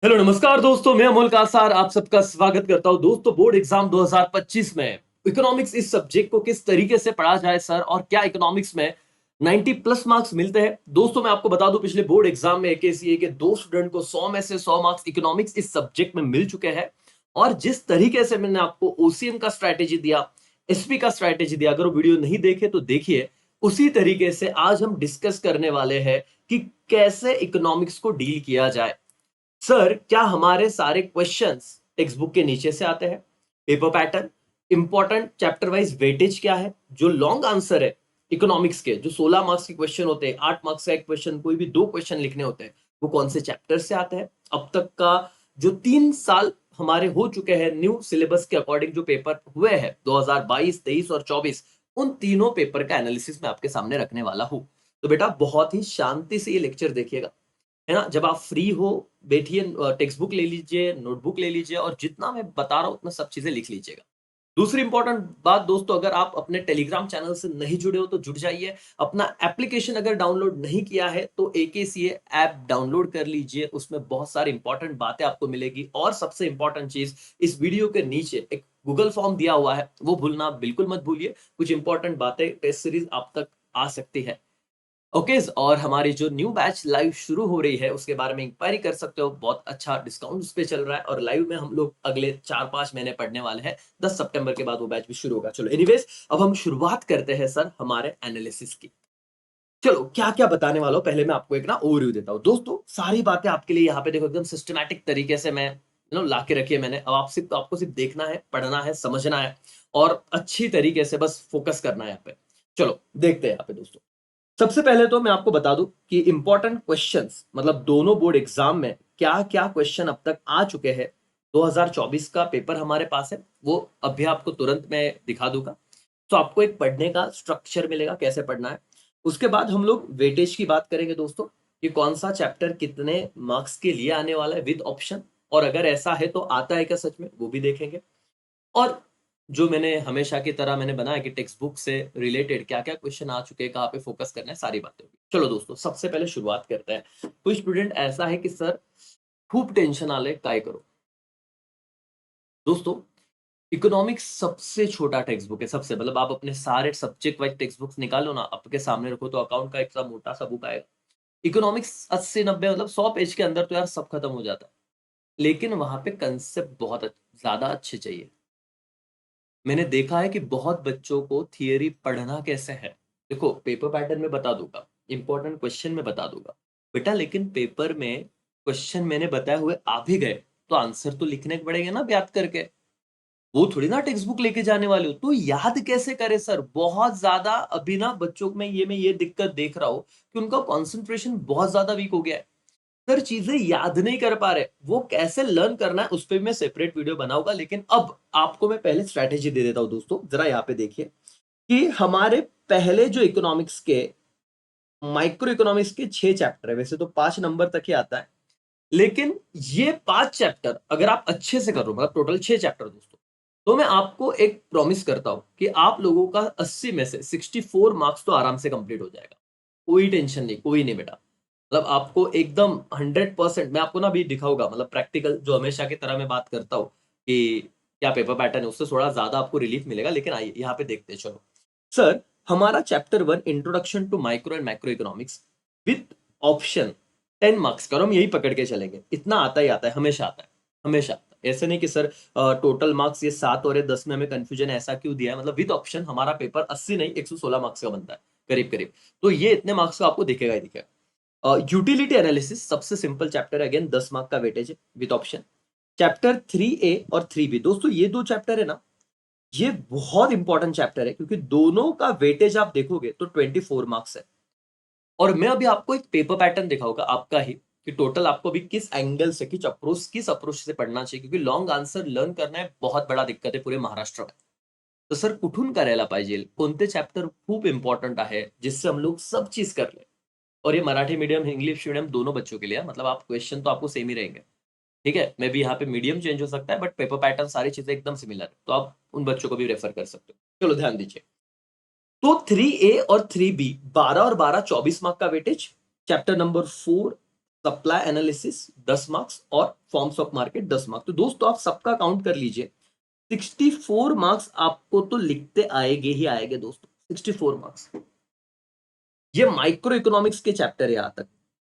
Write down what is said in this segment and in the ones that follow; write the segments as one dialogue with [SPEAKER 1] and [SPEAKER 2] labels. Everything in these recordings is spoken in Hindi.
[SPEAKER 1] हेलो नमस्कार दोस्तों, मैं अमोल कासार आप सबका स्वागत करता हूं। दोस्तों, बोर्ड एग्जाम 2025 में इकोनॉमिक्स इस सब्जेक्ट को किस तरीके से पढ़ा जाए सर, और क्या इकोनॉमिक्स में 90 प्लस मार्क्स मिलते हैं। दोस्तों, मैं आपको बता दूं, पिछले बोर्ड एग्जाम में एकेसीए के दो स्टूडेंट को 100 में से 100 मार्क्स इकोनॉमिक्स इस सब्जेक्ट में मिल चुके हैं। और जिस तरीके से मैंने आपको ओसीएन का स्ट्रैटेजी दिया, एसपी का स्ट्रैटेजी दिया, अगर वो वीडियो नहीं देखे तो देखिए। उसी तरीके से आज हम डिस्कस करने वाले हैं कि कैसे इकोनॉमिक्स को डील किया जाए। सर, क्या हमारे सारे क्वेश्चंस टेक्स्ट बुक के नीचे से आते हैं? Paper pattern, important chapter wise weightage क्या है, जो लॉन्ग आंसर है इकोनॉमिक्स के, जो 16 मार्क्स के क्वेश्चन होते हैं, 8 मार्क्स का एक क्वेश्चन, कोई भी दो क्वेश्चन लिखने होते हैं, वो कौन से चैप्टर से आते हैं? अब तक का जो 3 साल हमारे हो चुके हैं न्यू सिलेबस के अकॉर्डिंग जो पेपर हुए हैं 2022, 23 और 24, उन तीनों पेपर का एनालिसिस मैं आपके सामने रखने वाला हूं। तो बेटा, बहुत ही शांति से ये लेक्चर देखिएगा, है ना। जब आप फ्री हो, बैठिए, टेक्स्ट बुक ले लीजिए, नोटबुक ले लीजिए, और जितना मैं बता रहा हूँ उतना सब चीजें लिख लीजिएगा। दूसरी इंपॉर्टेंट बात दोस्तों, अगर आप अपने टेलीग्राम चैनल से नहीं जुड़े हो तो जुड़ जाइए। अपना एप्लीकेशन अगर डाउनलोड नहीं किया है तो एकेसीए ऐप डाउनलोड कर लीजिए, उसमें बहुत सारी इंपॉर्टेंट बातें आपको मिलेगी। और सबसे इंपॉर्टेंट चीज, इस वीडियो के नीचे एक गूगल फॉर्म दिया हुआ है, वो भूलना बिल्कुल मत भूलिए। कुछ इंपॉर्टेंट बातें टेस्ट सीरीज आप तक आ सकती है। ओके, और हमारी जो न्यू बैच लाइव शुरू हो रही है उसके बारे में इंक्वायरी कर सकते हो। बहुत अच्छा डिस्काउंट उस पे चल रहा है, और लाइव में हम लोग अगले 4-5 महीने पढ़ने वाले हैं। 10 सितंबर के बाद वो बैच भी शुरू होगा। चलो, एनीवेज, अब हम शुरुआत करते हैं सर हमारे एनालिसिस की। चलो, क्या क्या बताने वाला हूं, पहले मैं आपको एक ना ओवरव्यू देता हूं। दोस्तों, सारी बातें आपके लिए यहाँ पे देखो, एकदम सिस्टमैटिक तरीके से मैं ला के रखी है मैंने। अब आपको सिर्फ देखना है, पढ़ना है, समझना है, और अच्छी तरीके से बस फोकस करना है यहाँ पे। चलो देखते हैं यहाँ पे दोस्तों। सबसे पहले तो मैं आपको बता दूं कि इंपॉर्टेंट क्वेश्चंस, मतलब दोनों बोर्ड एग्जाम में क्या क्या क्वेश्चन अब तक आ चुके हैं। 2024 का पेपर हमारे पास है, वो अभी आपको तुरंत मैं दिखा दूंगा। तो आपको एक पढ़ने का स्ट्रक्चर मिलेगा, कैसे पढ़ना है। उसके बाद हम लोग वेटेज की बात करेंगे दोस्तों, कि कौन सा चैप्टर कितने मार्क्स के लिए आने वाला है विद ऑप्शन, और अगर ऐसा है तो आता है क्या सच में, वो भी देखेंगे। और जो मैंने हमेशा की तरह मैंने बनाया कि टेक्स्ट बुक से रिलेटेड क्या-क्या क्वेश्चन आ चुके हैं, कहाँ पे फोकस करना है, सारी बातें होगी। चलो दोस्तों, सबसे पहले शुरुआत करते हैं। कोई स्टूडेंट ऐसा है कि सर खूब टेंशन आले काय करो। दोस्तों, इकोनॉमिक्स सबसे छोटा टेक्स्ट बुक है, सबसे, मतलब आप अपने सारे सब्जेक्ट वाइज टेक्स्ट बुक्स निकालो ना, आपके सामने रखो, तो अकाउंट का इतना मोटा सा बुक आएगा। इकोनॉमिक्स 80-90, मतलब 100 पेज के अंदर तो यार सब खत्म हो जाता है। लेकिन वहां पे कंसेप्ट बहुत ज्यादा अच्छे चाहिए। मैंने देखा है कि बहुत बच्चों को थियरी पढ़ना कैसे है। देखो, पेपर पैटर्न में बता दूंगा, इंपॉर्टेंट क्वेश्चन में बता दूंगा बेटा, लेकिन पेपर में क्वेश्चन मैंने बताए हुए आ भी गए तो आंसर तो लिखने पड़ेंगे ना याद करके। वो थोड़ी ना टेक्स्ट बुक लेके जाने वाले हो, तो याद कैसे करे सर। बहुत ज्यादा अभी ना बच्चों में मैं ये दिक्कत देख रहा हूँ कि उनका कॉन्सेंट्रेशन बहुत ज्यादा वीक हो गया है। सर, चीजें याद नहीं कर पा रहे, वो कैसे लर्न करना है उस पर भी मैं सेपरेट वीडियो बनाऊंगा। लेकिन अब आपको मैं पहले स्ट्रैटेजी दे देता हूं दोस्तों, जरा यहाँ पे देखिए कि हमारे पहले जो इकोनॉमिक्स के, माइक्रो इकोनॉमिक्स के 6 चैप्टर है, वैसे तो 5 नंबर तक ही आता है, लेकिन ये 5 चैप्टर अगर आप अच्छे से करो, मतलब टोटल 6 चैप्टर दोस्तों, तो मैं आपको एक प्रॉमिस करता हूं कि आप लोगों का 80 में से 64 मार्क्स तो आराम से कंप्लीट हो जाएगा। कोई टेंशन नहीं, कोई नहीं बेटा। मतलब आपको एकदम 100%, मैं आपको ना अभी दिखाऊंगा, मतलब प्रैक्टिकल, जो हमेशा की तरह मैं बात करता हूँ कि क्या पेपर पैटर्न है, उससे थोड़ा ज्यादा आपको रिलीफ मिलेगा। लेकिन आइए यहाँ पे देखते हैं। चलो सर, हमारा chapter 1, introduction to micro and macro economics, with option 10 marks का, हम यही पकड़ के चलेंगे। इतना आता ही आता है, हमेशा आता है, हमेशा आता है। ऐसे नहीं कि सर टोटल मार्क्स ये 7 और ये 10 में हमें कंफ्यूजन ऐसा क्यों दिया है। मतलब विद ऑप्शन हमारा पेपर 80 नहीं 116 मार्क्स का बनता है, करीब करीब। तो ये इतने मार्क्स का आपको दिखेगा ही दिखेगा। यूटिलिटी एनालिसिस सबसे सिंपल चैप्टर है, अगेन 10 मार्क का वेटेज है विद ऑप्शन। चैप्टर 3A और 3B, दोस्तों ये दो चैप्टर है ना, ये बहुत इंपॉर्टेंट चैप्टर है, क्योंकि दोनों का वेटेज आप देखोगे तो 24 मार्क्स है। और मैं अभी आपको एक पेपर पैटर्न दिखाऊंगा आपका ही, कि टोटल आपको भी किस एंगल से, किस अप्रोच से पढ़ना चाहिए, क्योंकि लॉन्ग आंसर लर्न करना है बहुत बड़ा दिक्कत है पूरे महाराष्ट्र में। तर सर, कुठून करायला पाहिजे, कोणते चॅप्टर खूप इंपॉर्टंट आहे जिससे हम लोग सब चीज कर ले। और ये मराठी मीडियम, इंग्लिश मीडियम दोनों बच्चों के लिए है, मतलब आप क्वेश्चन तो आपको सेम ही रहेंगे। ठीक है, मे बी यहाँ पे मीडियम चेंज हो सकता है, बट पेपर पैटर्न सारी चीजें एकदम सिमिलर है, तो आप उन बच्चों को भी रेफर कर सकते हो। चलो ध्यान दीजिए। तो 3A और 3B, 12 और 12 24 मार्क का weightage. Chapter number 4 supply analysis 10 marks और फॉर्म्स ऑफ मार्केट 10 मार्क्स। तो दोस्तों आप सबका काउंट कर लीजिए, 64 मार्क्स आपको तो लिखते आएंगे ही आएंगे दोस्तों, 64 मार्क्स। ये माइक्रो इकोनॉमिक्स के चैप्टर है यहां तक।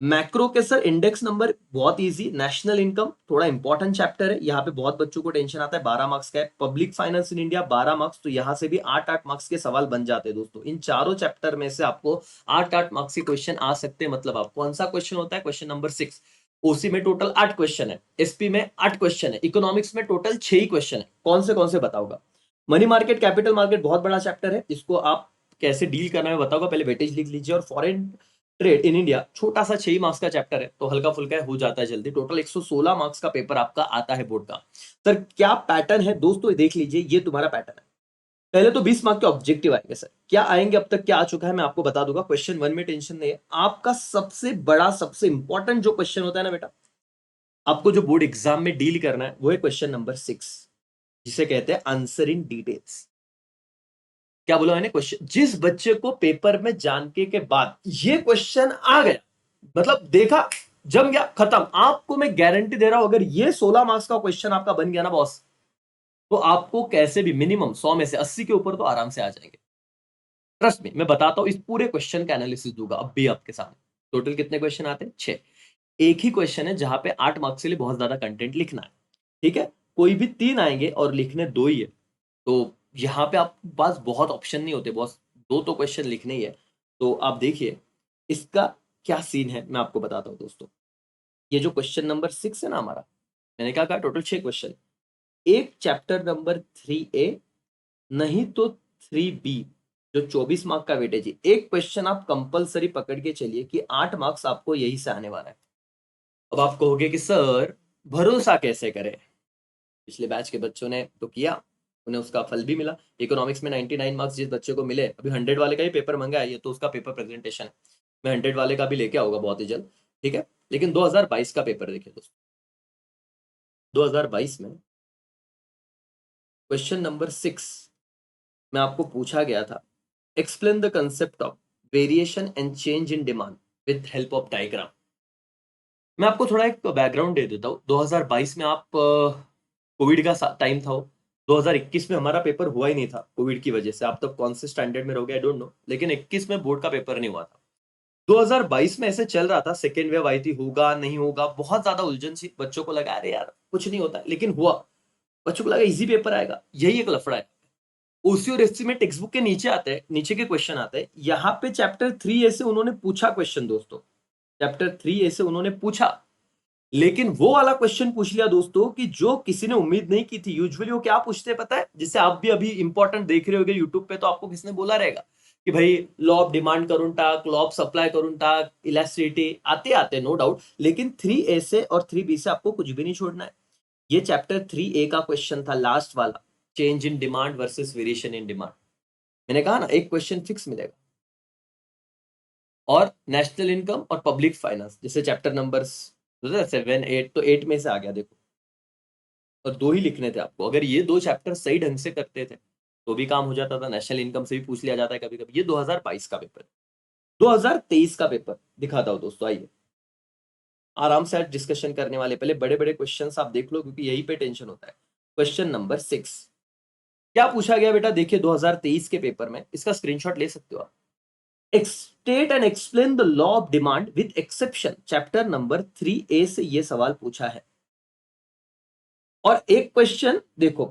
[SPEAKER 1] मैक्रो के सर इंडेक्स नंबर बहुत इजी, नेशनल इनकम थोड़ा इंपॉर्टेंट चैप्टर है, यहाँ पे बहुत बच्चों को टेंशन आता है, 12 मार्क्स का है। Public finance in India 12 marks, तो यहाँ से भी 8-8 मार्क्स के सवाल बन जाते हैं दोस्तों। इन चारों चैप्टर में से आपको 8-8 मार्क्स के क्वेश्चन आ सकते हैं। मतलब आप कौन सा क्वेश्चन होता है, क्वेश्चन नंबर 6। ओसी में टोटल 8 क्वेश्चन है, एसपी में 8 क्वेश्चन है, इकोनॉमिक्स में टोटल 6 ही क्वेश्चन है। कौन से बताऊंगा। मनी मार्केट कैपिटल मार्केट बहुत बड़ा चैप्टर है, इसको आप कैसे डील करना है बताऊंगा, पहले वेटेज लिख लीजिए। और फॉरेन ट्रेड इन इंडिया छोटा सा 6 मार्क्स का चैप्टर है, तो हल्का फुल्का हो जाता है जल्दी। टोटल 116 मार्क्स का पेपर आपका आता है बोर्ड का। सर क्या पैटर्न है दोस्तों, देख लीजिए, ये तुम्हारा पैटर्न है। पहले तो 20 मार्क्स के ऑब्जेक्टिव आएंगे सर, क्या आएंगे अब तक क्या आ चुका है मैं आपको बता दूंगा। क्वेश्चन 1 में टेंशन नहीं है, आपका सबसे बड़ा सबसे इंपॉर्टेंट जो क्वेश्चन होता है ना बेटा, आपको जो बोर्ड एग्जाम में डील करना है, वो है क्वेश्चन नंबर 6, जिसे कहते हैं आंसर इन डिटेल्स। क्या बोला मैंने, क्वेश्चन जिस बच्चे को पेपर में जानने के बाद ये क्वेश्चन आ गया, मतलब देखा, जम गया, खत्म, आपको मैं गारंटी दे रहा हूं, अगर ये 16 मार्क्स का क्वेश्चन आपका बन गया ना बॉस, तो आपको कैसे भी मिनिमम 100 में से 80 के ऊपर तो आराम से आ जाएंगे। ट्रस्ट मी, मैं बताता हूं, इस पूरे क्वेश्चन का एनालिसिस दूंगा अब भी आपके सामने। टोटल कितने क्वेश्चन आते हैं, 6। एक ही क्वेश्चन है जहां पे 8 मार्क्स के लिए बहुत ज्यादा कंटेंट लिखना है, ठीक है। कोई भी 3 आएंगे और लिखने 2 ही है, तो यहाँ पे आपके पास बहुत ऑप्शन नहीं होते बॉस, 2 तो क्वेश्चन लिखने ही है। तो आप देखिए इसका क्या सीन है, मैं आपको बताता हूँ दोस्तों। ये जो क्वेश्चन नंबर 6 है ना हमारा, मैंने क्या कहा, टोटल 6 क्वेश्चन, एक चैप्टर नंबर 3A, नहीं तो 3B, जो 24 मार्क का वेटेज है, एक क्वेश्चन आप कंपलसरी पकड़ के चलिए कि 8 मार्क्स आपको यही से आने वाला है। अब आप कहोगे कि सर भरोसा कैसे करें, पिछले बैच के बच्चों ने तो किया, उन्हें उसका फल भी मिला। इकोनॉमिक्स में 99 मार्क्स जिस बच्चे को मिले, अभी 100 वाले का ही पेपर मंगा है, ये तो उसका पेपर प्रेजेंटेशन है, मैं 100 वाले का भी लेके आऊंगा बहुत ही जल्द, ठीक है। लेकिन 2022 का पेपर देखिए दोस्तों, 2022 में क्वेश्चन नंबर 6 में आपको पूछा गया था, explain the concept of variation and change in demand with help of diagram. मैं आपको थोड़ा एक बैकग्राउंड दे देता हूँ। 2022 में आप कोविड का टाइम था वो, 2021 में हमारा पेपर हुआ ही नहीं था कोविड की वजह से। आप तब कौन से स्टैंडर्ड में रहोगे आई डोंट नो, लेकिन 21 में बोर्ड का पेपर नहीं हुआ था। 2022 में ऐसे चल रहा था, सेकेंड वेव आई थी, होगा नहीं होगा, बहुत ज्यादा उलझन सी, बच्चों को लगा अरे यार कुछ नहीं होता, लेकिन हुआ। बच्चों को लगा इजी पेपर आएगा, यही एक लफड़ा है। ओसी और एससी में टेक्स्ट बुक के नीचे आते हैं, नीचे के क्वेश्चन आते हैं, यहाँ पे चैप्टर 3A से उन्होंने पूछा क्वेश्चन दोस्तों, चैप्टर 3A से उन्होंने पूछा, लेकिन वो वाला क्वेश्चन पूछ लिया दोस्तों कि जो किसी ने उम्मीद नहीं की थी। यूजुअली वो क्या पूछते हैं पता है, जिससे आप भी अभी इंपॉर्टेंट देख रहे होगे यूट्यूब पे, तो आपको किसने बोला रहेगा कि भाई लॉ ऑफ डिमांड करूं टाक, लॉ ऑफ सप्लाई करूं टाक, इलास्टिसिटी आते आते नो डाउट, लेकिन 3A से और 3B से आपको कुछ भी नहीं छोड़ना है। ये चैप्टर 3A का क्वेश्चन था लास्ट वाला, change in demand versus variation in demand. मैंने कहा ना एक क्वेश्चन फिक्स मिलेगा। और नेशनल इनकम और पब्लिक फाइनेंस, जैसे चैप्टर नंबर 7 8, तो 8 में से आ गया देखो, और 2 ही लिखने थे आपको। अगर ये 2 चैप्टर सही ढंग से करते थे तो भी काम हो जाता था, नेशनल इनकम से भी पूछ लिया जाता है कभी कभी। ये 2022 का पेपर, 2023 का पेपर दिखाता हूं दोस्तों, आइए आराम से आज डिस्कशन करने वाले। पहले बड़े बड़े क्वेश्चन आप देख लो, क्योंकि यही पे टेंशन होता है। क्वेश्चन नंबर 6 क्या पूछा गया बेटा, देखिए 2023 के पेपर में, इसका स्क्रीनशॉट ले सकते हो आप। State and explain the law of demand with exception, chapter number 3A से ये सवाल पूछा है। और एक क्वेश्चन देखो,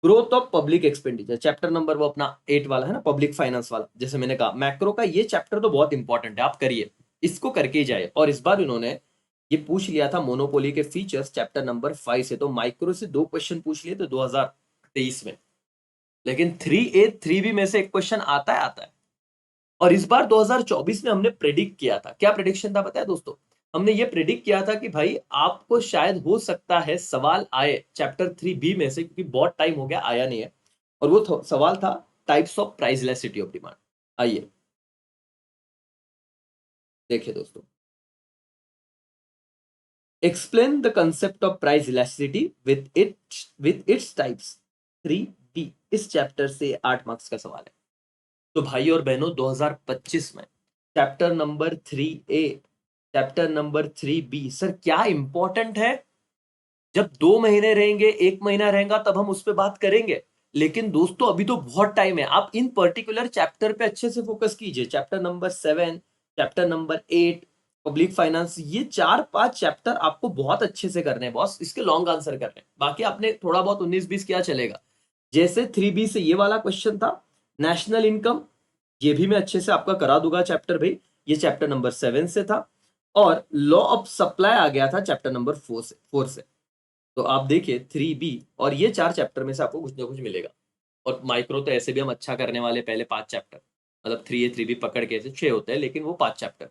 [SPEAKER 1] growth of public expenditure, chapter number वो अपना 8 वाला है ना, पब्लिक फाइनेंस वाला। जैसे मैंने कहा मैक्रो का ये चैप्टर तो बहुत इंपॉर्टेंट है, आप करिए, इसको करके ही जाए। और इस बार इन्होंने ये पूछ लिया था मोनोपोली के फीचर्स, चैप्टर नंबर 5 से, तो माइक्रो से 2 क्वेश्चन पूछ लिए थे 2023 में, लेकिन 3A 3B में से एक क्वेश्चन आता है। और इस बार 2024 में हमने प्रेडिक्ट किया था, क्या प्रेडिक्शन था पता है दोस्तों, हमने ये प्रेडिक्ट किया था कि भाई आपको शायद हो सकता है सवाल आए चैप्टर 3B में से, क्योंकि बहुत टाइम हो गया आया नहीं है। और वो सवाल था types of price elasticity of demand. आइए देखिए दोस्तों, explain the concept of price elasticity with its types, 3B, इस चैप्टर से 8 मार्क्स का सवाल है। तो भाई और बहनों 2025 में chapter number 3A chapter number 3B sir क्या इंपॉर्टेंट है? जब 2 महीने रहेंगे, 1 महीना रहेगा तब हम उस पे बात करेंगे। लेकिन दोस्तों अभी तो बहुत टाइम है। आप इन पर्टिकुलर चैप्टर पे अच्छे से फोकस कीजिए। Chapter number 7, chapter number 8, public finance, ये 4-5 चैप्टर आपको बहुत अच्छे से करने हैं बॉस। इसके लॉन्ग आंसर करने हैं। बाकी आपने थोड़ा बहुत 19-20 किया चलेगा। जैसे 3B से ये वाला क्वेश्चन था, नेशनल इनकम, ये भी मैं अच्छे से आपका करा दूंगा चैप्टर भाई। ये चैप्टर नंबर 7 से था। और लॉ ऑफ सप्लाई आ गया था चैप्टर नंबर 4 से। तो आप देखिए 3B और ये 4 चैप्टर में से आपको कुछ ना कुछ मिलेगा। और माइक्रो तो ऐसे भी हम अच्छा करने वाले, पहले 5 चैप्टर, मतलब 3A 3B पकड़ के ऐसे 6 होते हैं, लेकिन वो 5 चैप्टर।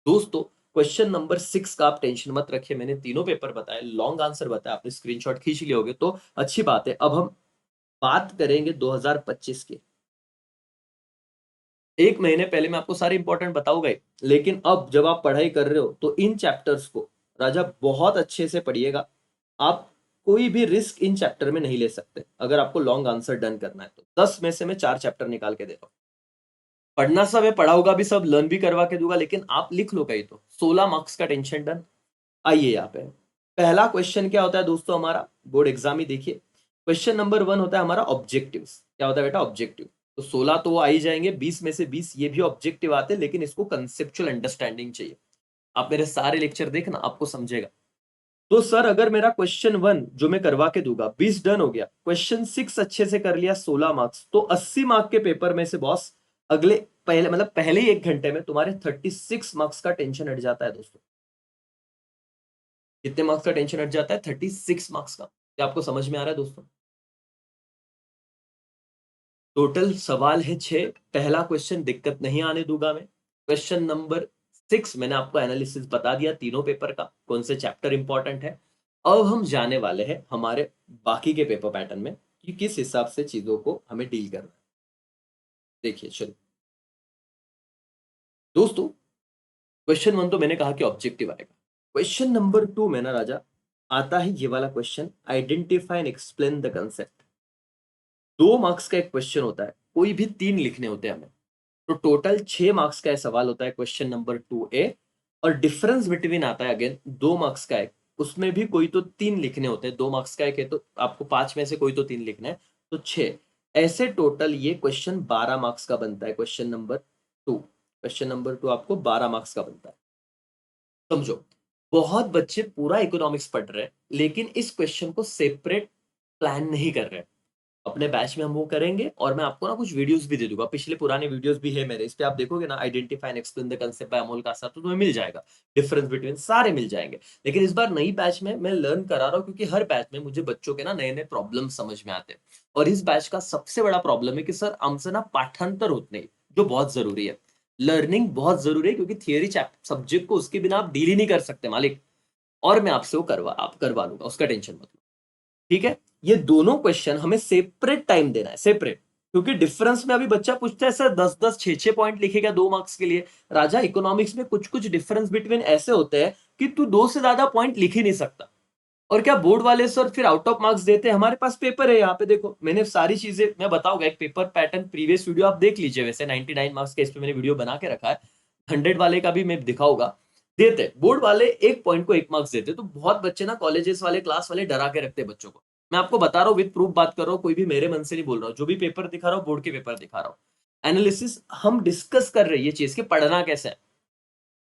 [SPEAKER 1] दोस्तों क्वेश्चन नंबर 6 का आप टेंशन मत रखिए, मैंने तीनों पेपर बताए, लॉन्ग आंसर बताया, आपने स्क्रीनशॉट खींच लिए होगे तो अच्छी बात है। अब हम बात करेंगे 2025 की। 1 महीने पहले मैं आपको सारे इंपॉर्टेंट बताऊंगा ही, लेकिन अब जब आप पढ़ाई कर रहे हो तो इन चैप्टर्स को राजा बहुत अच्छे से पढ़िएगा। आप कोई भी रिस्क इन चैप्टर में नहीं ले सकते अगर आपको लॉन्ग आंसर डन करना है तो। 10 में से मैं 4 चैप्टर निकाल के दे रहा हूं। पढ़ना सब है, पढ़ाऊंगा भी सब, लर्न भी करवा के दूंगा, लेकिन आप लिख लो कहीं तो। 16 मार्क्स का टेंशन डन। आइए यहाँ पे पहला क्वेश्चन क्या होता है दोस्तों, हमारा बोर्ड एग्जाम ही देखिए। क्वेश्चन नंबर 1 होता है हमारा ऑब्जेक्टिव्स। क्या होता है बेटा? ऑब्जेक्टिव। तो 16 तो वो आ ही जाएंगे, 20 में से 20 ये भी ऑब्जेक्टिव आते हैं, लेकिन इसको कंसेप्चुअल अंडरस्टैंडिंग चाहिए। आप मेरे सारे लेक्चर देखना, आपको समझेगा। तो सर अगर मेरा क्वेश्चन 1 जो मैं करवा के दूंगा 20 डन हो गया, क्वेश्चन 6 अच्छे से कर लिया 16 मार्क्स, तो 80 मार्क के पेपर में से बॉस अगले पहले मतलब पहले ही 1 घंटे में तुम्हारे 36 मार्क्स का टेंशन हट जाता है दोस्तों। कितने मार्क्स का टेंशन हट जाता है? 36 मार्क्स का। क्या आपको समझ में आ रहा है दोस्तों? टोटल सवाल है 6। पहला क्वेश्चन दिक्कत नहीं आने दूंगा मैं। क्वेश्चन नंबर 6 मैंने आपको एनालिसिस बता दिया तीनों पेपर का, कौन से चैप्टर इंपॉर्टेंट है। अब हम जाने वाले हैं हमारे बाकी के पेपर पैटर्न में कि किस हिसाब से चीजों को हमें डील करना है। देखिए चलो दोस्तों, क्वेश्चन 1 तो मैंने कहा कि ऑब्जेक्टिव आएगा। क्वेश्चन नंबर 2 में ना राजा आता है ये वाला question, identify and explain the concept. 2 marks का एक क्वेश्चन होता है, कोई भी 3 लिखने होते हैं हमें। तो टोटल 6 मार्क्स का सवाल होता है क्वेश्चन नंबर 2A। और डिफरेंस बिटवीन आता है अगेन 2 मार्क्स का एक, उसमें भी कोई तो 3 लिखने होते हैं। 2 मार्क्स का एक है तो आपको 5 में से कोई तो 3 लिखना है, तो 6। ऐसे टोटल ये क्वेश्चन 12 मार्क्स का बनता है। क्वेश्चन नंबर 2, क्वेश्चन नंबर 2 आपको 12 मार्क्स का बनता है। समझो, बहुत बच्चे पूरा इकोनॉमिक्स पढ़ रहे हैं, लेकिन इस क्वेश्चन को सेपरेट प्लान नहीं कर रहे हैं। अपने बैच में हम वो करेंगे, और मैं आपको ना कुछ वीडियोस भी दे दूंगा, पिछले पुराने वीडियोस भी है मेरे, इस पे आप देखोगे ना, identify and explain the concept by Amol Kasar, तो तुम्हें मिल जाएगा। डिफरेंस बिटवीन सारे मिल जाएंगे। लेकिन इस बार नई बैच में मैं लर्न करा रहा हूँ, क्योंकि हर बैच में मुझे बच्चों के ना नए नए प्रॉब्लम समझ में आते हैं। और इस बैच का सबसे बड़ा प्रॉब्लम है कि सर हमसे ना पाठांतर होते नहीं, जो बहुत जरूरी है। लर्निंग बहुत जरूरी है, क्योंकि थियरी सब्जेक्ट को उसके बिना आप डील ही नहीं कर सकते मालिक। और मैं आपसे वो करवा लूंगा, उसका टेंशन मत लो। ठीक है, ये दोनों क्वेश्चन हमें सेपरेट टाइम देना है, सेपरेट। क्योंकि डिफरेंस में अभी बच्चा पूछता है सर 10-10 6-6 पॉइंट लिखेगा 2 मार्क्स के लिए। राजा इकोनॉमिक्स में कुछ कुछ डिफरेंस बिटवीन ऐसे होते हैं कि तू 2 से ज्यादा पॉइंट लिख ही नहीं सकता। और क्या बोर्ड वाले सर फिर आउट ऑफ मार्क्स देते हैं? हमारे पास पेपर है, यहाँ पे देखो मैंने सारी चीजें मैं बताऊंगा, एक पेपर पैटर्न प्रीवियस वीडियो आप देख लीजिए, वैसे 99 मार्क्स का इस पे मैंने वीडियो बना के रखा है। 100 वाले का भी मैं दिखाऊंगा। देते बोर्ड वाले एक पॉइंट को 1 मार्क्स देते, तो बहुत बच्चे ना कॉलेजेस वाले क्लास वाले डरा के रखते हैं बच्चों को। मैं आपको बता रहा हूँ, विद प्रूफ बात कर रहा हूँ, कोई भी मेरे मन से नहीं बोल रहा हूँ। जो भी पेपर दिखा रहा हूँ बोर्ड के पेपर दिखा रहा हूँ। एनालिसिस हम डिस्कस कर रहे हैं ये चीज कि पढ़ना कैसे है।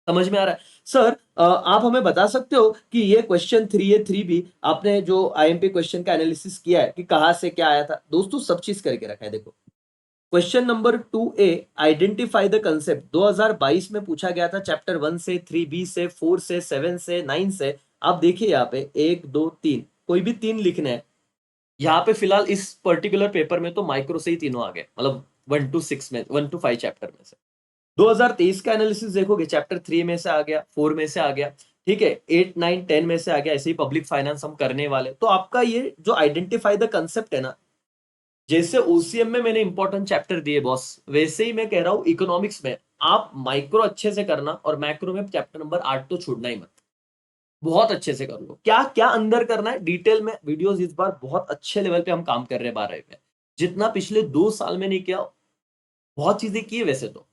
[SPEAKER 1] समझ में आ रहा है? सर आप हमें बता सकते हो कि ये क्वेश्चन 3A 3B आपने जो आईएमपी क्वेश्चन का एनालिसिस किया है कि कहां से क्या आया था? दोस्तों सब चीज करके रखा है, देखो। Question number 2A, identify the concept, 2022 में पूछा गया था चैप्टर 1 से, 3B से, 4 से, 7 से, 9 से। आप देखिए यहाँ पे 1 2 3, कोई भी 3 लिखने हैं। यहाँ पे फिलहाल इस पर्टिकुलर पेपर में तो माइक्रो से ही तीनों आ गए, मतलब 1 to 6 में, 1 to 5 चैप्टर में से। 2023 का एनालिसिस देखोगे, चैप्टर 3 में से आ गया, 4 में से आ गया, ठीक है, 8 9 10 में से आ गया। ऐसे ही पब्लिक फाइनेंस हम करने वाले। तो आपका ये जो आइडेंटिफाई द कंसेप्ट है ना, जैसे ओसीएम में मैंने इंपॉर्टेंट चैप्टर दिए बॉस, वैसे ही मैं कह रहा हूं इकोनॉमिक्स में आप माइक्रो अच्छे से करना, और मैक्रो में चैप्टर नंबर 8 तो छोड़ना ही मत। बहुत अच्छे से कर लो। क्या क्या अंदर करना है डिटेल में, वीडियोस इस बार बहुत अच्छे लेवल पे हम काम कर रहे हैं 12 में, जितना पिछले 2 साल में नहीं किया। बहुत चीजें की है वैसे तो,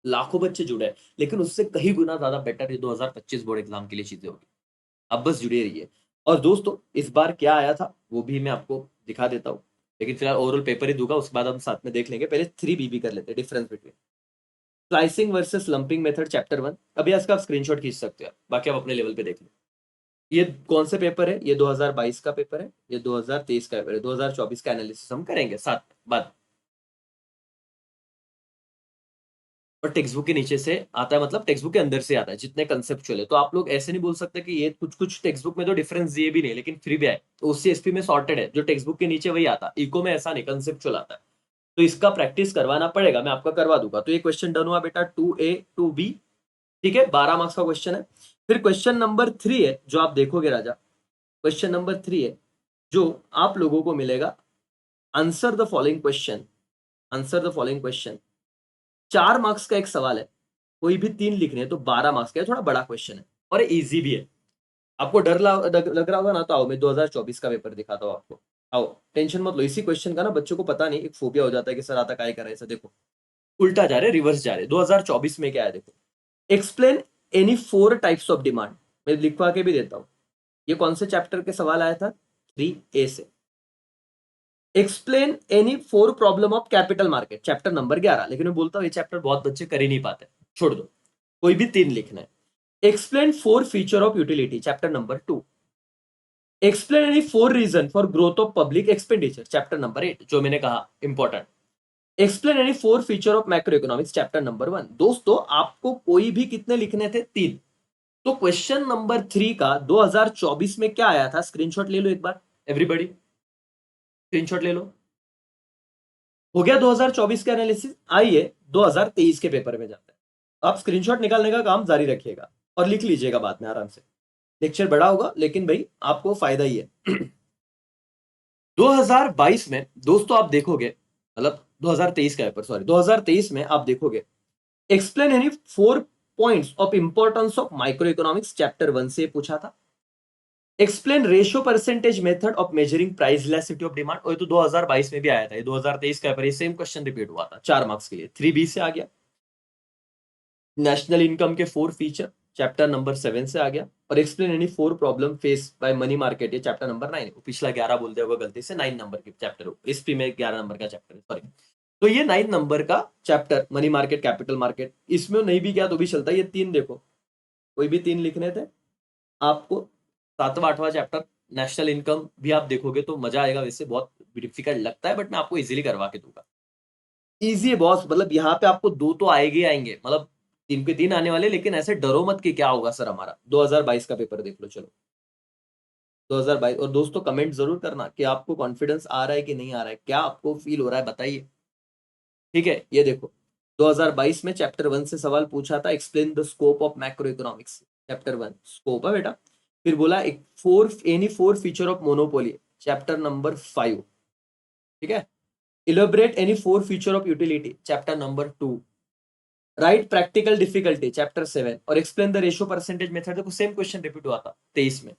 [SPEAKER 1] लाखों बच्चे जुड़े हैं, लेकिन उससे कहीं गुना ज़्यादा बेटर ये 2025 बोर्ड एग्ज़ाम के लिए चीज़ें होगी। आप बस जुड़े रहिए। और दोस्तों इस बार क्या आया था, वो भी मैं आपको दिखा देता हूँ। लेकिन फिलहाल ओवरऑल पेपर ही दूँगा, उसके बाद हम साथ में देख लेंगे। पहले 3 बीबी कर लेते हैं, difference between slicing versus lumping method chapter 1। अभी इसका आप स्क्रीनशॉट खींच सकते हो, बाकी आप अपने लेवल पे देख लो। ये कौन से पेपर है? ये 2022 का पेपर है, ये 2023 का पेपर है, 2024 का एनालिसिस हम करेंगे साथ बाद। और टेक्स्ट बुक के नीचे से आता है, मतलब टेक्स्ट बुक के अंदर से आता है, जितने कंसेप्चुअल है। तो आप लोग ऐसे नहीं बोल सकते कि ये कुछ टेक्स्ट बुक में तो डिफरेंस दिए भी नहीं, लेकिन फिर भी आए। तो ओसीएसपी में सॉर्टेड है, जो टेक्स्ट बुक के नीचे वही आता, इको में ऐसा नहीं, कंसेप्चुअल आता है। तो इसका प्रैक्टिस करवाना पड़ेगा, मैं आपका करवा दूंगा। तो ये क्वेश्चन डन हुआ बेटा, 2A 2B। ठीक है, 12 मार्क्स का क्वेश्चन है। फिर क्वेश्चन नंबर 3 है, जो आप देखोगे राजा, क्वेश्चन नंबर 3 है जो आप लोगों को मिलेगा। Answer the following question, answer the following question. 4 marks का एक सवाल है, कोई भी 3 लिखने हैं, तो 12 मार्क्स का है। थोड़ा बड़ा क्वेश्चन है और इजी भी है। आपको डर लग रहा होगा ना, तो आओ मैं 2024 का पेपर दिखाता हूँ आपको। आओ, टेंशन मत लो। इसी क्वेश्चन का ना बच्चों को पता नहीं, एक फोबिया हो जाता है कि सर आता काय कर रहा है। ऐसा देखो, उल्टा जा रहे, रिवर्स जा रहे। 2024 में क्या है देखो, explain any 4 types of demand. मैं लिखवा के भी देता हूँ। ये कौन से चैप्टर के सवाल आया था? 3A से। Explain any 4 problem of capital market, chapter number 11। लेकिन मैं बोलता हूँ ये चैप्टर बहुत बच्चे कर ही नहीं पाते, छोड़ दो। कोई भी 3 लिखना है। Explain 4 feature of utility, chapter number 2। Explain any 4 reason for growth of public expenditure, chapter number 8, जो मैंने कहा important. Explain any 4 feature of macro economics, chapter number 1। दोस्तों आपको कोई भी कितने लिखने थे? 3। तो क्वेश्चन नंबर 3 का 2024 में क्या आया था? स्क्रीनशॉट ले लो एक बार एवरीबॉडी, स्क्रीनशॉट ले लो। हो गया 2024 का एनालिसिस। आइए 2023 के पेपर में जाते हैं। आप स्क्रीनशॉट निकालने का काम जारी रखिएगा और लिख लीजिएगा बाद में आराम से। लेक्चर बड़ा होगा, लेकिन भाई आपको फायदा ही है। 2022 में दोस्तों आप देखोगे, मतलब 2023 का पेपर, सॉरी 2023 में आप देखोगे, explain any 4 points of importance of micro economics, chapter 1 से पूछा था। Explain ratio percentage method of measuring price elasticity of demand, और ये तो 2022 में भी आया था। ये 2023 का पेपर, ये सेम क्वेश्चन रिपीट हुआ था 4 मार्क्स के लिए। 3B से आ गया। नेशनल इनकम के 4 फीचर, चैप्टर नंबर 7 से आ गया। और explain any 4 problem face by money market, ये चैप्टर नंबर 9 है। पिछला 11 बोल दिया होगा गलती से, 9 नंबर के चैप्टर हो, एसपी में 11 नंबर का चैप्टर है, सॉरी। तो ये 9 नंबर का chapter money market capital market, इसमें नहीं भी क्या तो भी चलता है। ये 3 देखो, कोई भी 3 लिखने थे आपको। 7वां 8वां चैप्टर नेशनल इनकम भी आप देखोगे तो मजा आएगा। वैसे बहुत डिफिकल्ट लगता है, बट मैं आपको इजीली करवा के दूंगा। इजी है बॉस, मतलब यहाँ पे आपको 2 तो आएंगे ही आएंगे, मतलब 3 के 3 आने वाले। लेकिन ऐसे डरो मत कि क्या होगा सर हमारा। 2022 का पेपर देख लो, चलो 2022। और दोस्तों कमेंट जरूर करना कि आपको कॉन्फिडेंस आ रहा है कि नहीं आ रहा है, क्या आपको फील हो रहा है, बताइए। ठीक है, ये देखो 2022 में चैप्टर 1 से सवाल पूछा था। Explain the scope of macro economics, chapter 1 scope है बेटा। फिर बोला एक 4 feature of monopoly, chapter number 5। ठीक है, elaborate any 4 feature of utility, chapter number 2। Right practical difficulty, chapter 7। और explain the ratio percentage method, देखो सेम क्वेश्चन रिपीट हुआ था 23 में।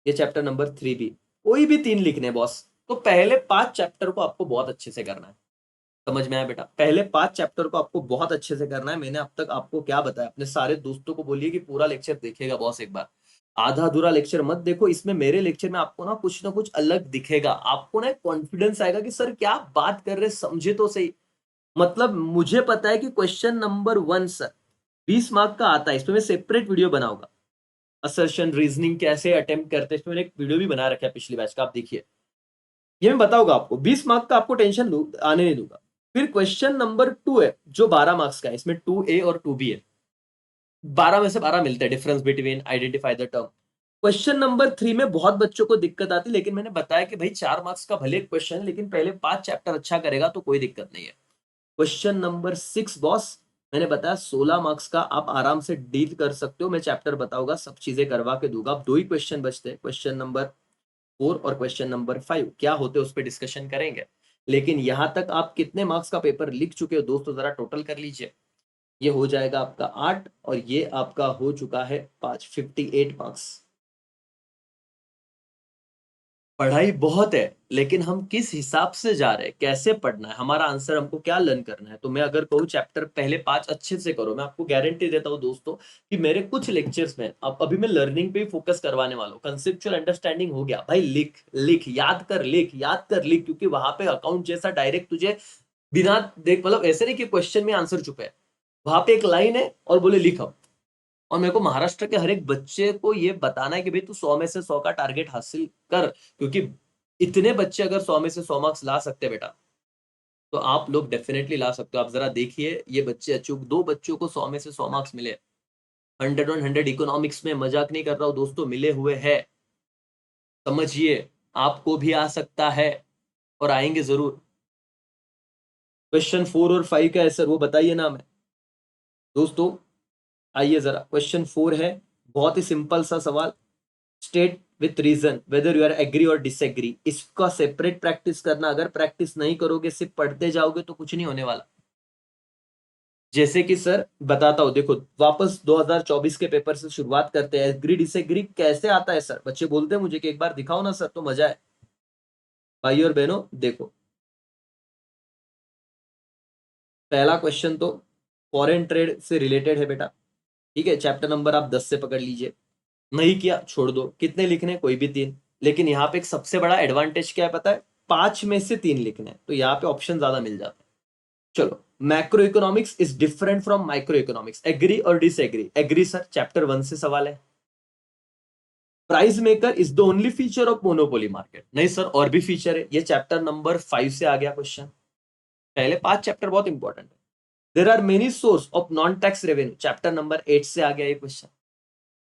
[SPEAKER 1] ये चैप्टर नंबर 3B। कोई भी 3 लिखने बॉस। तो पहले 5 चैप्टर को आपको बहुत अच्छे से करना है। समझ में आया बेटा? पहले 5 चैप्टर को आपको बहुत अच्छे से करना है। मैंने अब तक आपको क्या बताया, अपने सारे दोस्तों को बोलिए कि पूरा लेक्चर देखेगा बॉस एक बार। आधा अधूरा लेक्चर मत देखो। इसमें मेरे लेक्चर में आपको ना कुछ अलग दिखेगा। आपको ना कॉन्फिडेंस आएगा कि सर क्या बात कर रहे, समझे तो सही। मतलब मुझे पता है कि क्वेश्चन नंबर 1 सर 20 मार्क का आता है। इसमें मैं सेपरेट वीडियो बनाऊंगा, असर्शन रीजनिंग कैसे अटेम्प्ट करते हैं। इसमें मैंने एक वीडियो भी बना रखा है पिछली बैच का, आप देखिए। ये मैं बताऊंगा आपको। 20 मार्क का आपको टेंशन आने नहीं दूंगा। फिर क्वेश्चन नंबर 2 है जो 12 मार्क्स का है। इसमें 2A और 2B है। 12 में से 12 मिलते हैं, difference between identify the term. Question number 3 में बहुत बच्चों को दिक्कत आती है, लेकिन मैंने बताया कि भाई 4 मार्क्स का भले क्वेश्चन है, लेकिन पहले 5 चैप्टर अच्छा करेगा तो कोई दिक्कत नहीं है। क्वेश्चन नंबर 6 बॉस, मैंने बताया 16 मार्क्स का आप आराम से डील कर सकते हो। मैं चैप्टर बताऊंगा, सब चीजें करवा के दूंगा। अब 2 ही क्वेश्चन बचते हैं, क्वेश्चन नंबर 4 और क्वेश्चन नंबर 5 क्या होते हैं उस पर डिस्कशन करेंगे। लेकिन यहां तक आप कितने मार्क्स का पेपर लिख चुके हो दोस्तों, जरा टोटल कर लीजिए। ये हो जाएगा आपका 8 और ये आपका हो चुका है 5, 58 मार्क्स। पढ़ाई बहुत है, लेकिन हम किस हिसाब से जा रहे हैं, कैसे पढ़ना है, हमारा आंसर हमको क्या लर्न करना है। तो मैं अगर कहूँ चैप्टर पहले 5 अच्छे से करो, मैं आपको गारंटी देता हूँ दोस्तों कि मेरे कुछ लेक्चर्स में अब अभी मैं लर्निंग पे ही फोकस करवाने वाला हूँ। कंसेप्चुअल अंडरस्टैंडिंग हो गया भाई, लिख लिख याद कर, लिख याद कर, लिख, क्योंकि वहां पे अकाउंट जैसा डायरेक्ट तुझे बिना देख, मतलब ऐसे नहीं कि क्वेश्चन में आंसर छुपे है, वहां पे एक लाइन है और बोले लिख अब। और मेरे को महाराष्ट्र के हर एक बच्चे को ये बताना है कि भाई तू 100 में से 100 का टारगेट हासिल कर, क्योंकि इतने बच्चे अगर 100 में से 100 मार्क्स ला सकते हैं बेटा, तो आप लोग डेफिनेटली ला सकते हो। आप जरा देखिए ये बच्चे, अचूक 2 बच्चों को 100 में से 100 मार्क्स मिले। 100 ऑन 100 इकोनॉमिक्स में, मजाक नहीं कर रहा हूँ दोस्तों, मिले हुए हैं। समझिए, आपको भी आ सकता है और आएंगे जरूर। क्वेश्चन 4 और 5 का है सर, वो बताइए ना हमें दोस्तों। आइए जरा, क्वेश्चन 4 है, बहुत ही सिंपल सा सवाल। State with reason whether you are agree और डिसएग्री। इसका सेपरेट प्रैक्टिस करना, अगर प्रैक्टिस नहीं करोगे, सिर्फ पढ़ते जाओगे तो कुछ नहीं होने वाला। जैसे कि सर बताता हूं, देखो वापस 2024 के पेपर से शुरुआत करते हैं। एग्री डिसएग्री कैसे आता है सर, बच्चे बोलते हैं मुझे कि एक बार दिखाओ ना सर, तो मजा है। भाई और बहनों देखो, पहला क्वेश्चन तो फॉरेन ट्रेड से रिलेटेड है बेटा। ठीक है, चैप्टर नंबर आप 10 से पकड़ लीजिए। नहीं किया छोड़ दो, कितने लिखने, कोई भी 3। लेकिन यहाँ पे एक सबसे बड़ा एडवांटेज क्या है पता है, 5 में से 3 लिखने हैं, तो यहाँ पे ऑप्शन ज्यादा मिल जाते हैं। चलो, macro economics is different from micro economics, agree और डिसएग्री। एग्री सर, चैप्टर 1 से सवाल है। Price maker is the only feature of monopoly market. नहीं सर, और भी फीचर है, ये चैप्टर नंबर 5 से आ गया क्वेश्चन। पहले 5 चैप्टर बहुत इंपॉर्टेंट है। There are many source of non tax revenue, chapter number 8 से आ गया ये क्वेश्चन।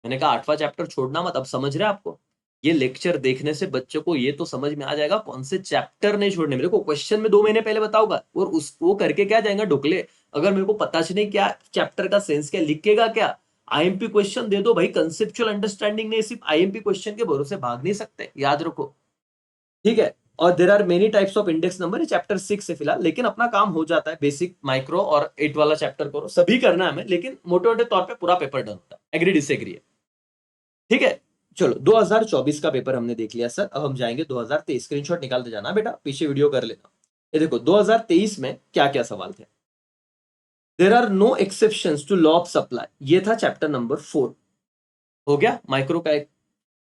[SPEAKER 1] मैंने कहा 8वां चैप्टर छोड़ना मत, अब समझ रहे हैं आपको। ये लेक्चर देखने से बच्चों को ये तो समझ में आ जाएगा कौन से चैप्टर नहीं छोड़ने। मेरे को क्वेश्चन में 2 महीने पहले बताऊंगा और उसको करके क्या जाएगा ढुकले। अगर मेरे को पता नहीं क्या चैप्टर का सेंस क्या, लिखेगा क्या। आईएमपी क्वेश्चन दे दो भाई, कंसेप्चुअल अंडरस्टैंडिंग नहीं, सिर्फ आईएमपी क्वेश्चन के भरोसे भाग नहीं सकते, याद रखो। ठीक है। और there are many types of index number, chapter 6 से फिलहाल, लेकिन अपना काम हो जाता है। बेसिक, माइक्रो और 8 वाला चैप्टर करो, सभी करना है हमें, लेकिन मोटे मोटे तौर पे पूरा पेपर डन होता है। एग्री डिसएग्री है, ठीक है। चलो 2024 का पेपर हमने देख लिया सर, अब हम जाएंगे 2023। स्क्रीनशॉट निकालते जाना बेटा, पीछे वीडियो कर लेना। ये देखो 2023 में क्या क्या सवाल थे। There are no exceptions to law of supply, ये था चैप्टर नंबर 4। हो गया माइक्रो का एक।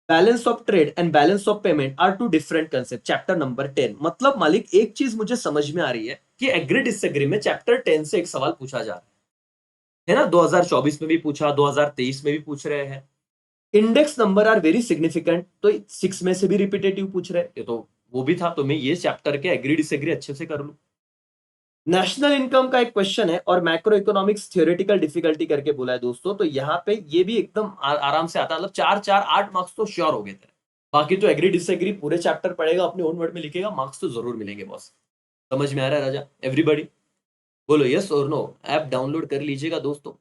[SPEAKER 1] Balance of trade and balance of payment are two different concept, chapter number 10। मतलब मालिक एक चीज मुझे समझ में आ रही है कि एग्री डिसएग्री में चैप्टर 10 से एक सवाल पूछा जा रहा है ना। 2024 में भी पूछा, 2023 में भी पूछ रहे हैं। Index number are very significant, तो 6 में से भी रिपीटेटिव पूछ रहे हैं, ये तो वो भी था, तो मैं ये चैप्टर के एग्री डिसएग्री अच्छे से कर लूं। नेशनल इनकम का एक क्वेश्चन है और मैक्रो इकोनॉमिक्स थियोरेटिकल डिफिकल्टी करके बोला है दोस्तों, तो यहाँ पे ये भी एकदम आराम से आता है, मतलब 4-4-8 मार्क्स तो श्योर हो गए थे। बाकी तो एग्री डिसएग्री पूरे चैप्टर पढ़ेगा, अपने ओन वर्ड में लिखेगा, मार्क्स तो जरूर मिलेंगे बॉस। समझ में आ रहा है राजा, एवरीबॉडी बोलो यस और नो। ऐप डाउनलोड कर लीजिएगा दोस्तों,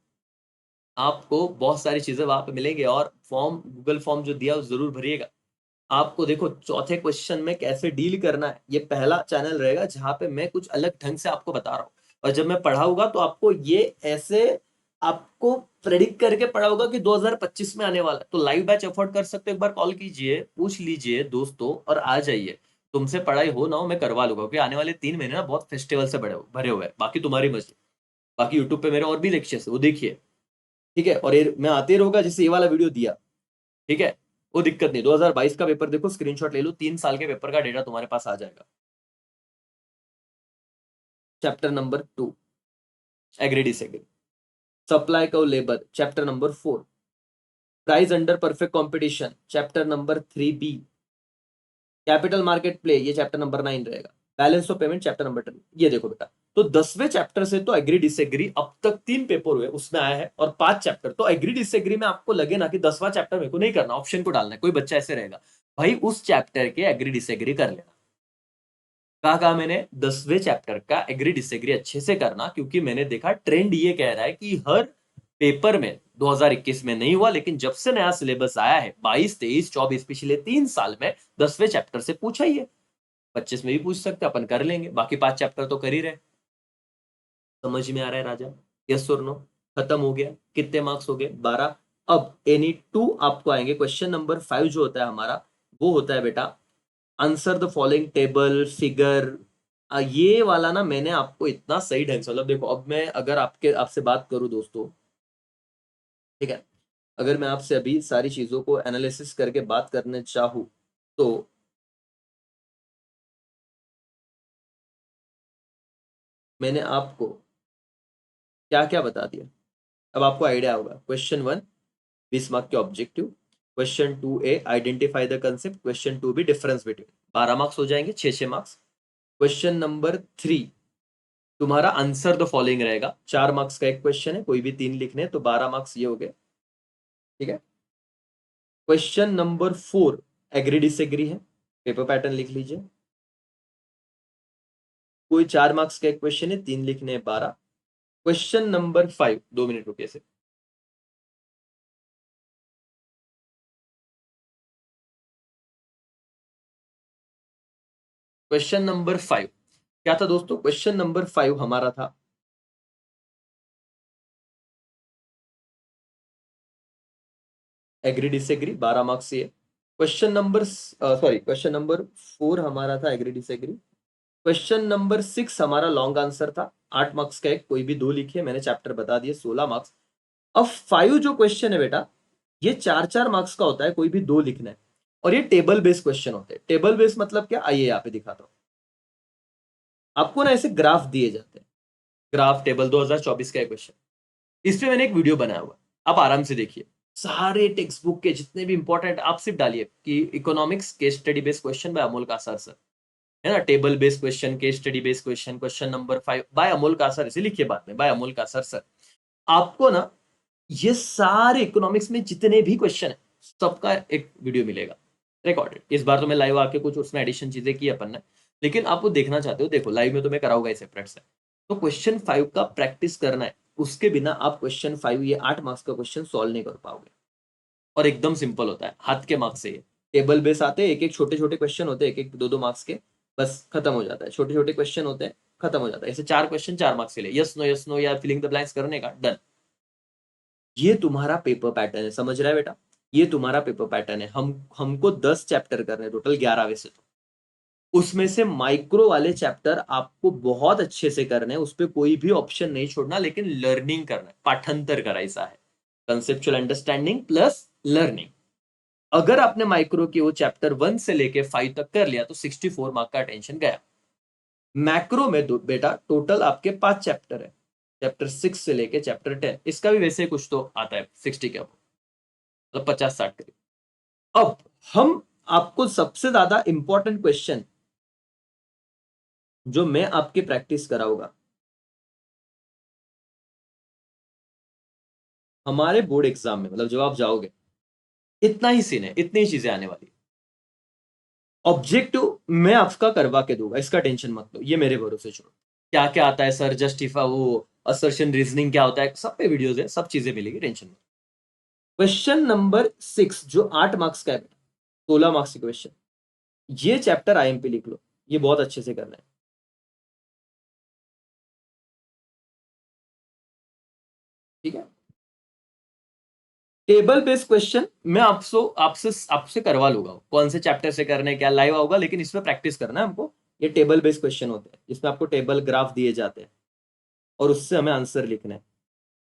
[SPEAKER 1] आपको बहुत सारी चीजें वहां पे मिलेंगे, और फॉर्म, गूगल फॉर्म जो दिया उस जरूर भरिएगा। आपको देखो चौथे क्वेश्चन में कैसे डील करना है, ये पहला चैनल रहेगा जहां पे मैं कुछ अलग ढंग से आपको बता रहा हूँ। और जब मैं पढ़ाऊंगा तो आपको ये ऐसे आपको प्रेडिक्ट करके पढ़ाऊंगा कि 2025 में आने वाला है। तो लाइव बैच अफोर्ड कर सकते हो, एक बार कॉल कीजिए, पूछ लीजिए दोस्तों और आ जाइए। तुमसे पढ़ाई हो ना हो मैं करवा लूंगा, क्योंकि आने वाले 3 महीने ना बहुत फेस्टिवल से भरे हुए हैं। बाकी तुम्हारी मर्जी। बाकी यूट्यूब पे मेरे और भी लेक्चर्स है, वो देखिए। ठीक है, और ये मैं आते रहूंगा, जैसे ये वाला वीडियो दिया। ठीक है, वो दिक्कत नहीं। 2022 का पेपर देखो, स्क्रीनशॉट ले लो, 3 साल के पेपर का डेटा तुम्हारे पास आ जाएगा। Chapter number 2, agree disagree. Supply का labour, chapter number 4। Price under perfect competition, chapter number 3B। Capital market play, ये चैप्टर नंबर 9 रहेगा। Balance of payment, chapter number 10। ये देखो बेटा, तो 10वें चैप्टर से तो एग्री डिसएग्री अब तक 3 पेपर हुए उसमें आया है, और 5 चैप्टर। तो एग्री डिसएग्री में आपको लगे ना कि 10वां चैप्टर मेरे को नहीं करना, ऑप्शन को डालना है, कोई बच्चा ऐसे रहेगा, भाई उस चैप्टर के एग्री डिसएग्री कर लेना। कहा मैंने 10वें चैप्टर का एग्री डिसएग्री अच्छे से करना, क्योंकि मैंने देखा ट्रेंड ये कह रहा है कि हर पेपर में 2021 में नहीं हुआ, लेकिन जब से नया सिलेबस आया है 22, 23, 24, पिछले 3 साल में 10वें चैप्टर से पूछा ही है। 25 में भी पूछ सकते, अपन कर लेंगे, बाकी 5 चैप्टर तो कर ही रहे। समझ में आ रहा है राजा, यस और नो। खत्म हो गया, कितने मार्क्स हो गए, 12। अब एनी 2 आपको आएंगे। क्वेश्चन नंबर 5 जो होता है हमारा, वो होता है बेटा answer the following table figure. ये वाला ना मैंने आपको इतना सही ढंग से, मतलब देखो, अब मैं अगर आपसे बात करूं दोस्तों, ठीक है, अगर मैं आपसे अभी सारी चीजों को एनालिसिस करके बात करने चाहूँ तो मैंने आपको क्या क्या बता दिया, अब आपको आइडिया होगा। क्वेश्चन वन 20 मार्क के objective, question two A identify the concept, question two B difference between, 12 marks हो जाएंगे, 6-6 मार्क्स। क्वेश्चन नंबर थ्री तुम्हारा आंसर द फॉलोइंग रहेगा, 4 मार्क्स का एक क्वेश्चन है, कोई भी तीन लिखने हैं, तो 12 मार्क्स ये हो गए, ठीक है। Question number four agree disagree है, पेपर पैटर्न लिख लीजिए, कोई 4 मार्क्स का एक क्वेश्चन है, तीन लिखने हैं, 12। क्वेश्चन नंबर फाइव, 2 मिनट रुकिए से। क्वेश्चन नंबर फाइव क्या था दोस्तों? क्वेश्चन नंबर फाइव हमारा था एग्री डिसएग्री, 12 मार्क्स ये। Question number sorry, question number four हमारा था agree disagree. Question number six हमारा लॉन्ग आंसर था, 8 मार्क्स का एक, कोई भी दो लिखिए, मैंने चैप्टर बता दिए, 16 मार्क्स। अब फाइव जो क्वेश्चन है बेटा, ये 4-4 मार्क्स का होता है, कोई भी दो लिखना है, और ये टेबल बेस्ड क्वेश्चन होते हैं। टेबल बेस्ड मतलब क्या, आइए यहाँ पे दिखाता हूँ आपको ना। ऐसे ग्राफ दिए जाते हैं, ग्राफ टेबल 2024 का क्वेश्चन, इस पे मैंने एक वीडियो बनाया हुआ, आप आराम से देखिए। सारे टेक्स्ट बुक के जितने भी इंपॉर्टेंट, आप सिर्फ डालिए कि economics case study based question by Amol Kasar sir, है ना, table based question, case study based question, question number 5 by Amol Kasar, इसे लिखिए बाद में, बाय अमोल कासार सर। आपको ना ये सारे इकोनॉमिक्स में जितने भी क्वेश्चन है, सबका एक वीडियो मिलेगा रिकॉर्डेड। इस बार तो मैं लाइव आके कुछ उसमें एडिशन चीजें की अपन ने, लेकिन आप वो देखना चाहते हो, देखो लाइव में तो मैं कराऊंगा इसे सेपरेट से। तो क्वेश्चन फाइव का प्रैक्टिस करना है, उसके बिना आप क्वेश्चन फाइव, ये 8 मार्क्स का क्वेश्चन सॉल्व नहीं कर पाओगे। और एकदम सिंपल होता है, हाथ के मार्क्स से ये टेबल बेस आते हैं, एक एक छोटे छोटे क्वेश्चन होते हैं, एक एक 2-2 मार्क्स के, बस खत्म हो जाता है, छोटे छोटे क्वेश्चन होते हैं, खत्म हो जाता है। ऐसे 4 क्वेश्चन 4 मार्क्स के लिए, यस नो या फिलिंग द ब्लैंक्स करने का, डन। ये तुम्हारा पेपर पैटर्न है, समझ रहा है बेटा? ये तुम्हारा पेपर पैटर्न है। हमको 10 चैप्टर करने हैं टोटल, 11 वैसे तो, उसमें से माइक्रो वाले चैप्टर आपको बहुत अच्छे से करने हैं, उस पर कोई भी ऑप्शन नहीं छोड़ना, लेकिन लर्निंग करना है, पाठांतर करायचा है, कंसेप्चुअल अंडरस्टैंडिंग प्लस लर्निंग। अगर आपने माइक्रो की वो चैप्टर 1 से लेके 5 तक कर लिया तो 64 मार्क का टेंशन गया। मैक्रो में बेटा टोटल आपके 5 चैप्टर है, चैप्टर 6 से लेके चैप्टर 10, इसका भी वैसे कुछ तो आता है 60 के, मतलब 50-60 करीब। अब हम आपको सबसे ज्यादा इंपॉर्टेंट क्वेश्चन जो मैं आपकी प्रैक्टिस कराऊंगा, हमारे बोर्ड एग्जाम में, मतलब जब आप जाओगे, इतना ही सीन है, इतनी ही चीजें आने वाली। ऑब्जेक्टिव मैं आपका करवा के दूंगा, इसका टेंशन मत लो, ये मेरे भरोसे छोड़ो। क्या क्या आता है सर, जस्टिफाई, वो असर्शन रीजनिंग क्या होता है, सब पे वीडियोस है, सब चीजें मिलेगी, टेंशन मत। क्वेश्चन नंबर 6 जो 8 मार्क्स का है, 16 मार्क्स का क्वेश्चन, ये चैप्टर आईएमपी लिख लो, ये बहुत अच्छे से करना है, ठीक है। टेबल बेस्ड क्वेश्चन मैं आपसे आपसे आपसे करवा लूंगा, कौन से चैप्टर से करने, क्या लाइव होगा, लेकिन इसमें प्रैक्टिस करना है हमको। ये टेबल बेस्ड क्वेश्चन होते हैं, जिसमें आपको टेबल ग्राफ दिए जाते हैं, और उससे हमें आंसर लिखना है।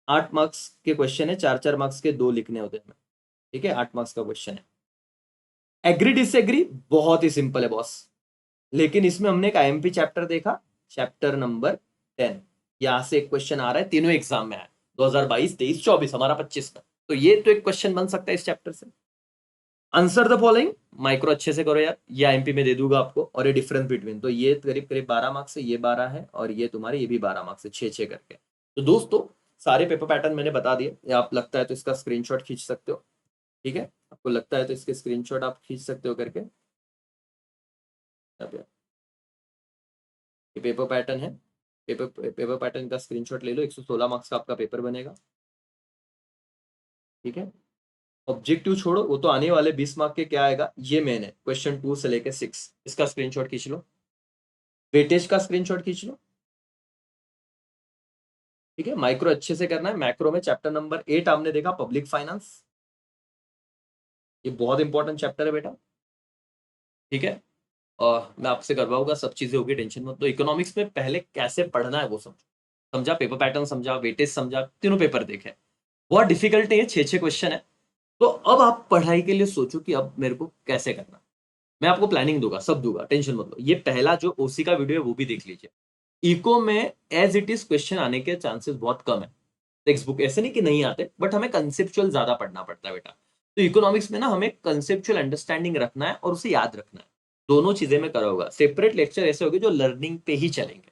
[SPEAKER 1] 8 मार्क्स के क्वेश्चन है, 4-4 मार्क्स के दो लिखने होते हैं, ठीक है, 8 मार्क्स का क्वेश्चन है। एग्री डिसएग्री बहुत ही सिंपल है बॉस, लेकिन इसमें हमने एक आईएमपी चैप्टर देखा, चैप्टर नंबर 10, यहां से एक क्वेश्चन आ रहा है, तीनों एग्जाम में आया, 2022, 23, 24, हमारा 25 में, तो ये तो एक क्वेश्चन बन सकता है इस चैप्टर से। आंसर द फॉलोइंग, माइक्रो अच्छे से करो यार, ये आईएमपी में दे दूंगा आपको, और ये डिफरेंस बिटवीन, तो ये करीब करीब 12 मार्क्स से, ये 12 है, और ये तुम्हारे ये भी 12 मार्क्स से, 6-6 करके। तो दोस्तों सारे पेपर पैटर्न मैंने बता दिए, या आप लगता है तो इसका स्क्रीनशॉट खींच सकते हो, ठीक है, आपको लगता है तो इसके स्क्रीनशॉट आप खींच सकते हो करके। यहाँ पे ये पेपर पैटर्न है, पेपर पैटर्न का स्क्रीनशॉट ले लो, 116 मार्क्स का आपका पेपर बनेगा, ठीक है। ऑब्जेक्टिव छोड़ो, वो तो आने वाले 20 मार्क के, क्या आएगा ये मेन है, क्वेश्चन 2 से लेके 6, इसका स्क्रीनशॉट खींच लो, वेटेज का स्क्रीनशॉट खींच लो, ठीक है। माइक्रो अच्छे से करना है, मैक्रो में चैप्टर नंबर 8 आपने देखा, पब्लिक फाइनेंस, ये बहुत इंपॉर्टेंट चैप्टर है बेटा, ठीक है। और मैं आपसे करवाऊंगा, सब चीजें होगी, टेंशन मत। तो इकोनॉमिक्स में पहले कैसे पढ़ना है वो समझा, पेपर पैटर्न समझा, वेटेज समझा, तीनों पेपर देखे। बहुत डिफिकल्ट नहीं है, 6-6 क्वेश्चन है। तो अब आप पढ़ाई के लिए सोचो कि अब मेरे को कैसे करना। मैं आपको प्लानिंग दूंगा, सब दूंगा, टेंशन मत लो। ये पहला जो ओसी का वीडियो है वो भी देख लीजिए। इको में एज इट इज क्वेश्चन आने के चांसेस बहुत कम है। टेक्स्ट बुक ऐसे नहीं कि नहीं आते, बट हमें कंसेप्चुअल ज्यादा पढ़ना पड़ता है बेटा। तो इकोनॉमिक्स में ना हमें कंसेप्चुअल अंडरस्टैंडिंग रखना है और उसे याद रखना है। दोनों चीजें मैं करा होगा। सेपरेट लेक्चर ऐसे होंगे जो लर्निंग पे ही चलेंगे,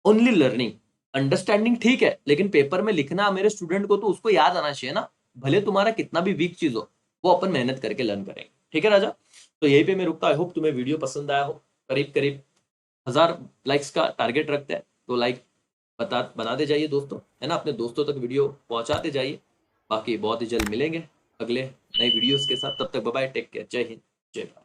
[SPEAKER 1] ओनली लर्निंग। अंडरस्टैंडिंग ठीक है, लेकिन पेपर में लिखना मेरे स्टूडेंट को तो उसको याद आना चाहिए ना। भले तुम्हारा कितना भी वीक चीज हो, वो अपन मेहनत करके लर्न करेंगे। ठीक है राजा, तो यहीं पे मैं रुकता। आई होप तुम्हें वीडियो पसंद आया हो। करीब करीब 1000 लाइक्स का टारगेट रखते हैं, तो लाइक बनाते जाइए दोस्तों, है ना। अपने दोस्तों तक वीडियो पहुंचाते जाइए। बाकी बहुत ही जल्द मिलेंगे अगले नए वीडियोस के साथ। तब तक बाय बाय, टेक केयर, जय हिंद, जय भारत।